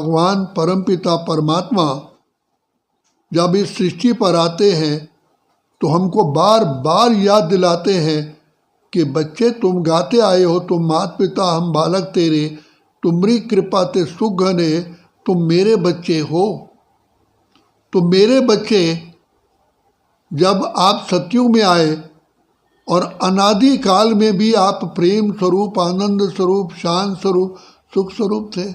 भगवान परमपिता परमात्मा जब इस सृष्टि पर आते हैं तो हमको बार बार याद दिलाते हैं कि बच्चे तुम गाते आए हो, तुम मात पिता हम बालक तेरे, तुमरी कृपा ते सुख घने, तुम मेरे बच्चे हो। तो मेरे बच्चे जब आप सतयुग में आए और अनादि काल में भी आप प्रेम स्वरूप, आनंद स्वरूप, शांत स्वरूप, सुख स्वरूप थे,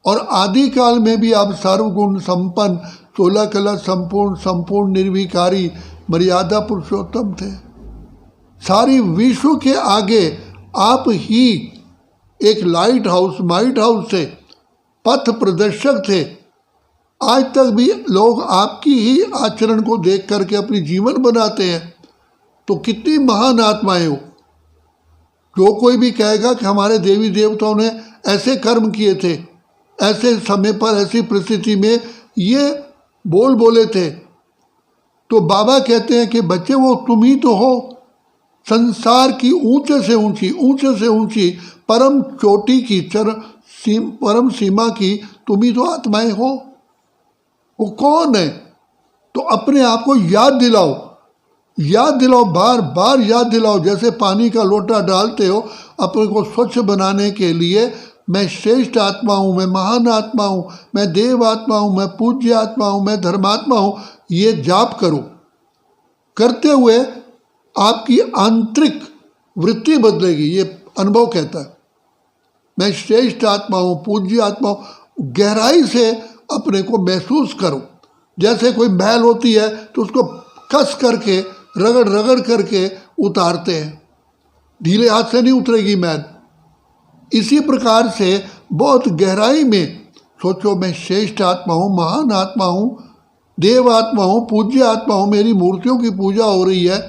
और आदि काल में भी आप सर्वगुण संपन्न, 16 कला संपूर्ण, संपूर्ण निर्विकारी, मर्यादा पुरुषोत्तम थे। सारी विश्व के आगे आप ही एक लाइट हाउस, माइट हाउस थे, पथ प्रदर्शक थे। आज तक भी लोग आपकी ही आचरण को देख करके अपनी जीवन बनाते हैं। तो कितनी महान आत्माएं हो। जो कोई भी कहेगा कि हमारे देवी देवताओं ने ऐसे कर्म किए थे, ऐसे समय पर, ऐसी परिस्थिति में ये बोले थे, तो बाबा कहते हैं कि बच्चे वो तुम ही तो हो। संसार की ऊंचे से ऊंची, ऊंचे से ऊंची परम चोटी की, परम सीमा की तुम ही तो आत्माएं हो। वो कौन है? तो अपने आप को याद दिलाओ, याद दिलाओ, बार बार याद दिलाओ। जैसे पानी का लोटा डालते हो अपने को स्वच्छ बनाने के लिए, मैं श्रेष्ठ आत्मा हूँ, मैं महान आत्मा हूँ, मैं देव आत्मा हूँ, मैं पूज्य आत्मा हूँ, मैं धर्मात्मा हूँ, ये जाप करो। करते हुए आपकी आंतरिक वृत्ति बदलेगी। ये अनुभव कहता है। मैं श्रेष्ठ आत्मा हूँ, पूज्य आत्मा हूँ। गहराई से अपने को महसूस करो। जैसे कोई मैल होती है तो उसको कस करके, रगड़ रगड़ करके उतारते हैं, ढीले हाथ से नहीं उतरेगी मैल। इसी प्रकार से बहुत गहराई में सोचो, मैं श्रेष्ठ आत्मा हूँ, महान आत्मा हूँ, देव आत्मा हूँ, पूज्य आत्मा हूँ, मेरी मूर्तियों की पूजा हो रही है,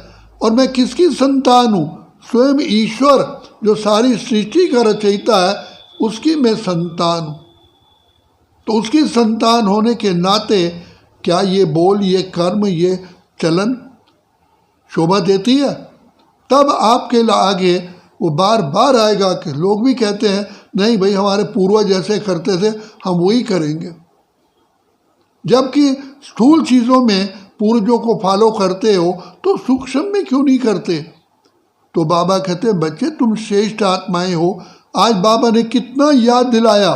और मैं किसकी संतान हूँ? स्वयं ईश्वर जो सारी सृष्टि का रचयिता है, उसकी मैं संतान हूँ। तो उसकी संतान होने के नाते क्या ये बोल, ये कर्म, ये चलन शोभा देती है? तब आपके आगे वो बार बार आएगा कि लोग भी कहते हैं नहीं भाई, हमारे पूर्वज जैसे करते थे हम वही करेंगे। जबकि स्थूल चीज़ों में पूर्वजों को फॉलो करते हो तो सूक्ष्म में क्यों नहीं करते? तो बाबा कहते हैं बच्चे तुम श्रेष्ठ आत्माएं हो। आज बाबा ने कितना याद दिलाया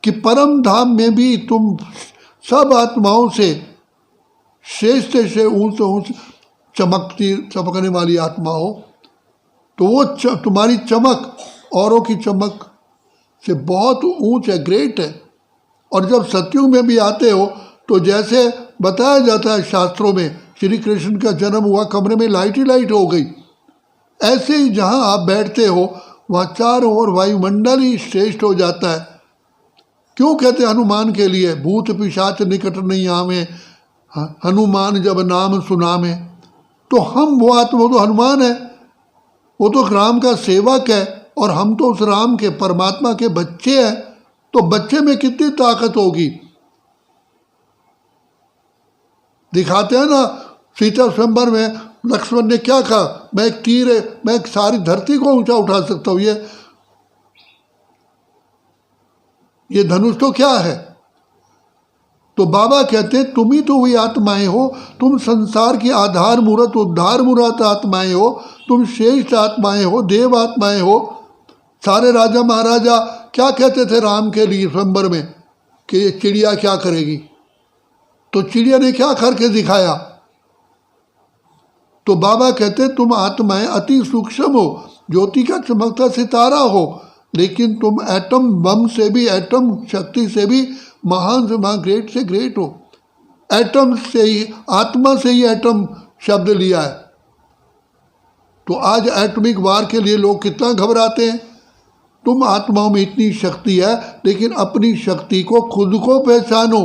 कि परम धाम में भी तुम सब आत्माओं से श्रेष्ठ से ऊंच चमकने वाली आत्मा हो। तो वो तुम्हारी चमक औरों की चमक से बहुत ऊंच है, ग्रेट है। और जब सतयुग में भी आते हो तो जैसे बताया जाता है शास्त्रों में, श्री कृष्ण का जन्म हुआ, कमरे में लाइट ही लाइट हो गई। ऐसे ही जहाँ आप बैठते हो वहाँ चारों ओर वायुमंडल ही श्रेष्ठ हो जाता है। क्यों कहते हैं हनुमान के लिए, भूत पिशाच निकट नहीं आवे, हनुमान जब नाम सुनामे। तो हम वो आत्मा, तो हनुमान है, वो तो राम का सेवक है, और हम तो उस राम के, परमात्मा के बच्चे हैं। तो बच्चे में कितनी ताकत होगी। दिखाते हैं ना सीता स्वयंवर में लक्ष्मण ने क्या कहा, मैं एक तीर है, मैं एक सारी धरती को ऊंचा उठा सकता हूँ, ये धनुष तो क्या है। तो बाबा कहते हैं तुम ही तो वही आत्माएं हो, तुम संसार की आधार मूर्त, उद्धार मूर्त आत्माएं हो, तुम श्रेष्ठ आत्माएं हो, देव आत्माएं हो। सारे राजा महाराजा क्या कहते थे राम के लिए स्वयंवर में कि ये चिड़िया क्या करेगी, तो चिड़िया ने क्या करके दिखाया। तो बाबा कहते तुम आत्माएं अति सूक्ष्म हो, ज्योति का चमकता सितारा हो, लेकिन तुम एटम बम से भी, एटम शक्ति से भी महान से महान, ग्रेट से ग्रेट हो। एटम से ही, आत्मा से ही एटम शब्द लिया है। तो आज एटॉमिक वार के लिए लोग कितना घबराते हैं। तुम आत्माओं में इतनी शक्ति है, लेकिन अपनी शक्ति को खुद को पहचानो।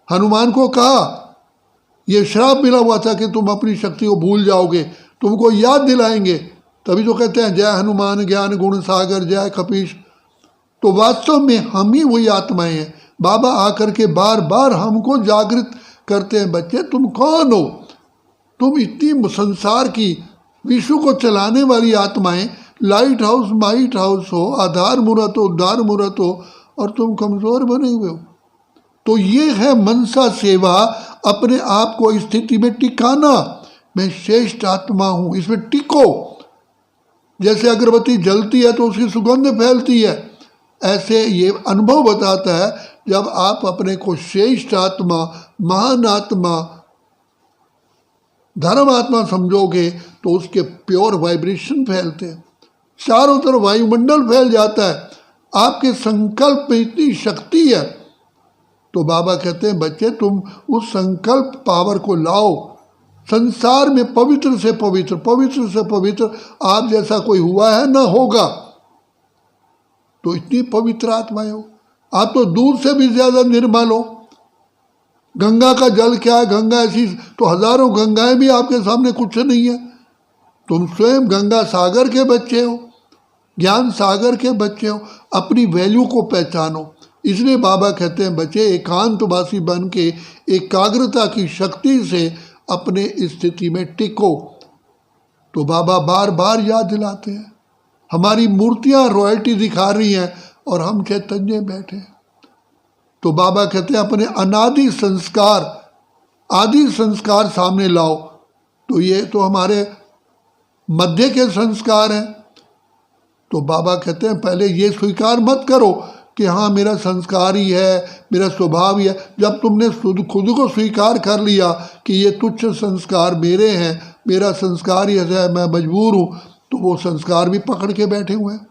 हनुमान को कहा, यह श्राप मिला हुआ था कि तुम अपनी शक्ति को भूल जाओगे, तुमको याद दिलाएंगे। तभी तो कहते हैं जय हनुमान ज्ञान गुण सागर जय कपीश। तो वास्तव में हम ही वही आत्माएं हैं। बाबा आकर के बार बार हमको जागृत करते हैं, बच्चे तुम कौन हो? तुम इतनी संसार की, विश्व को चलाने वाली आत्माएं, लाइट हाउस माइट हाउस हो, आधार मूर्त हो, उद्धार मूर्त हो, और तुम कमज़ोर बने हुए हो। तो ये है मनसा सेवा, अपने आप को इस स्थिति में टिकाना। मैं श्रेष्ठ आत्मा हूँ, इसमें टिको। जैसे अगरबत्ती जलती है तो उसकी सुगंध फैलती है, ऐसे ये अनुभव बताता है जब आप अपने को श्रेष्ठ आत्मा, महान आत्मा, धर्म आत्मा समझोगे तो उसके प्योर वाइब्रेशन फैलते हैं, चारों तरफ वायुमंडल फैल जाता है। आपके संकल्प में इतनी शक्ति है। तो बाबा कहते हैं बच्चे तुम उस संकल्प पावर को लाओ। संसार में पवित्र से पवित्र, पवित्र से पवित्र आप जैसा कोई हुआ है ना होगा। तो इतनी पवित्र आत्माएं हो, आप तो दूर से भी ज्यादा निर्मल हो। गंगा का जल क्या है? गंगा ऐसी तो हजारों गंगाएं भी आपके सामने कुछ नहीं है। तुम स्वयं गंगा सागर के बच्चे हो, ज्ञान सागर के बच्चे हो। अपनी वैल्यू को पहचानो। इसलिए बाबा कहते हैं बच्चे एकांतवासी बन के एकाग्रता की शक्ति से अपने स्थिति में टिको। तो बाबा बार बार याद दिलाते हैं। हमारी मूर्तियां रॉयल्टी दिखा रही हैं और हम चैतन्य बैठे हैं। तो बाबा कहते हैं अपने अनादि संस्कार, आदि संस्कार सामने लाओ। तो ये तो हमारे मध्य के संस्कार हैं। तो बाबा कहते हैं पहले ये स्वीकार मत करो कि हाँ मेरा संस्कार ही है, मेरा स्वभाव ही है। जब तुमने खुद को स्वीकार कर लिया कि ये तुच्छ संस्कार मेरे हैं, मेरा संस्कार ही है, मैं मजबूर हूँ, तो वो संस्कार भी पकड़ के बैठे हुए हैं।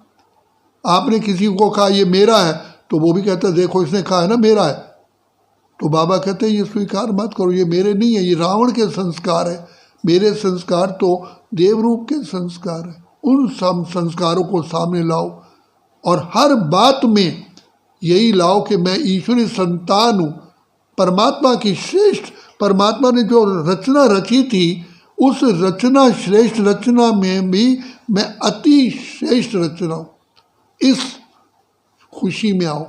आपने किसी को कहा ये मेरा है तो वो भी कहता है देखो इसने कहा है ना मेरा है। तो बाबा कहते हैं ये स्वीकार मत करो, ये मेरे नहीं है, ये रावण के संस्कार है। मेरे संस्कार तो देवरूप के संस्कार है। उन सब संस्कारों को सामने लाओ और हर बात में यही लाओ कि मैं ईश्वरी संतान हूँ, परमात्मा की श्रेष्ठ। परमात्मा ने जो रचना रची थी उस रचना, श्रेष्ठ रचना में भी मैं अति श्रेष्ठ रचना हूँ। इस खुशी में आओ,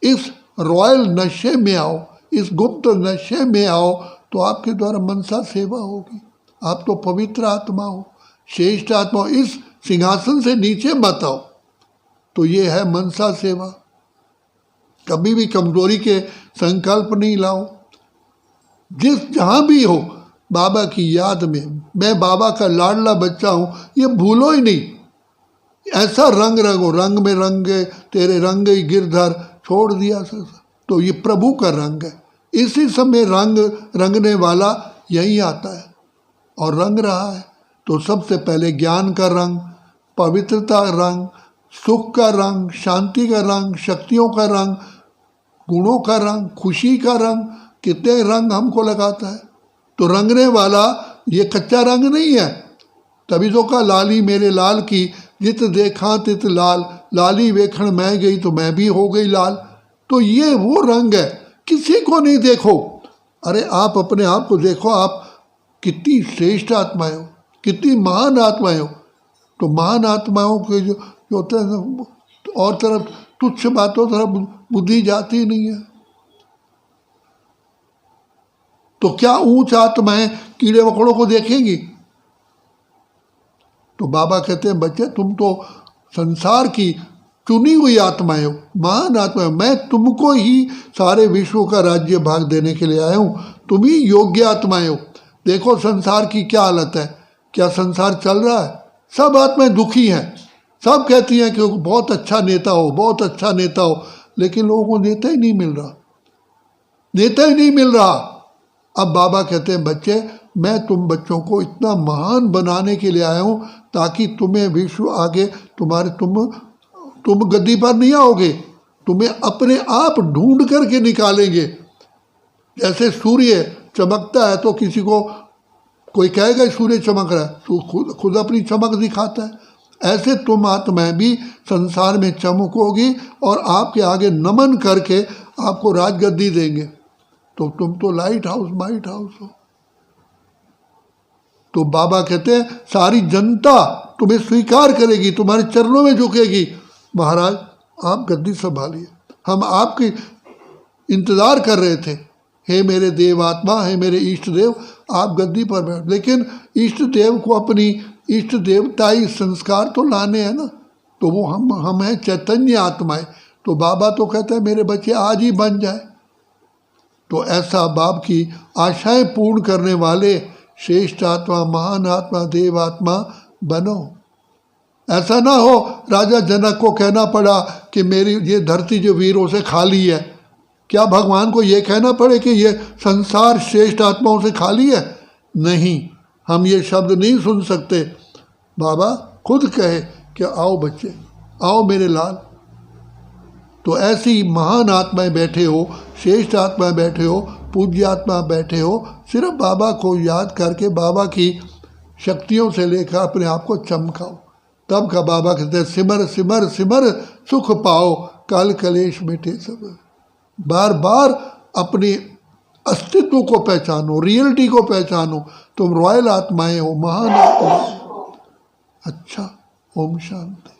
इस रॉयल नशे में आओ, इस गुप्त नशे में आओ तो आपके द्वारा मनसा सेवा होगी। आप तो पवित्र आत्मा हो, श्रेष्ठ आत्मा हो। इस सिंहासन से नीचे मत आओ। तो ये है मनसा सेवा। कभी भी कमजोरी के संकल्प नहीं लाओ। जहाँ भी हो बाबा की याद में, मैं बाबा का लाडला बच्चा हूँ, ये भूलो ही नहीं। ऐसा रंग रंगो, रंग में रंगे तेरे रंग ही गिरधर, छोड़ दिया तो ये प्रभु का रंग है। इसी समय रंग रंगने वाला यही आता है और रंग रहा है। तो सबसे पहले ज्ञान का रंग, पवित्रता रंग, सुख का रंग, शांति का रंग, शक्तियों का रंग, गुणों का रंग, खुशी का रंग। कितने रंग हमको लगाता है। तो रंगने वाला ये कच्चा रंग नहीं है। तभी तो कहा लाली मेरे लाल की, जित देखा तित लाल, लाली वेखण मैं गई तो मैं भी हो गई लाल। तो ये वो रंग है। किसी को नहीं देखो, अरे आप अपने आप को देखो। आप कितनी श्रेष्ठ आत्माएं हो, कितनी महान आत्माएं हो। तो महान आत्माओं के जो होता है और तरफ तुच्छ बातों तरफ बुद्धि जाती नहीं है। तो क्या ऊंच आत्माएं कीड़े मकोड़ों को देखेंगी? तो बाबा कहते हैं बच्चे तुम तो संसार की चुनी हुई आत्माएं हो, महान आत्माएं। मैं तुमको ही सारे विश्व का राज्य भाग देने के लिए आया हूँ। तुम ही योग्य आत्माएं हो। देखो संसार की क्या हालत है, क्या संसार चल रहा है? सब आत्माएं दुखी हैं। सब कहती हैं कि बहुत अच्छा नेता हो, बहुत अच्छा नेता हो, लेकिन लोगों को नेता ही नहीं मिल रहा, नेता ही नहीं मिल रहा। अब बाबा कहते हैं बच्चे मैं तुम बच्चों को इतना महान बनाने के लिए आया हूँ ताकि तुम्हें विश्व आगे तुम्हारे तुम गद्दी पर नहीं आओगे, तुम्हें अपने आप ढूंढ करके निकालेंगे। जैसे सूर्य चमकता है तो किसी को कोई कहेगा सूर्य चमक रहा है, तो खुद अपनी चमक दिखाता है। ऐसे तुम आत्माएं भी संसार में चमकोगी और आपके आगे नमन करके आपको राजगद्दी देंगे। तो तुम तो लाइट हाउस माइट हाउस हो। तो बाबा कहते हैं सारी जनता तुम्हें स्वीकार करेगी, तुम्हारे चरणों में झुकेगी। महाराज आप गद्दी संभालिए, हम आपके इंतजार कर रहे थे। हे मेरे देव आत्मा, हे मेरे इष्ट देव, आप गद्दी पर बैठ। लेकिन इष्ट देव को अपनी इष्ट देवताई संस्कार तो लाने हैं ना। तो वो हम हैं चैतन्य आत्माएं। तो बाबा तो कहते हैं मेरे बच्चे आज ही बन जाए। तो ऐसा बाप की आशाएं पूर्ण करने वाले श्रेष्ठ आत्मा, महान आत्मा, देव आत्मा बनो। ऐसा ना हो राजा जनक को कहना पड़ा कि मेरी ये धरती जो वीरों से खाली है। क्या भगवान को ये कहना पड़े कि ये संसार श्रेष्ठ आत्माओं से खाली है? नहीं, हम ये शब्द नहीं सुन सकते। बाबा खुद कहे कि आओ बच्चे, आओ मेरे लाल। तो ऐसी महान आत्माएं बैठे हो, श्रेष्ठ आत्माएं बैठे हो, पूज्य आत्मा बैठे हो, सिर्फ बाबा को याद करके बाबा की शक्तियों से लेकर अपने आप को चमकाओ। तब का बाबा कहते हैं सिमर सिमर सिमर सुख पाओ, काल कलेश मिटे सब। बार बार अपने अस्तित्व को पहचानो, रियलिटी को पहचानो। तुम रॉयल आत्माएं हो, महान आत्मा। अच्छा, ओम शांति।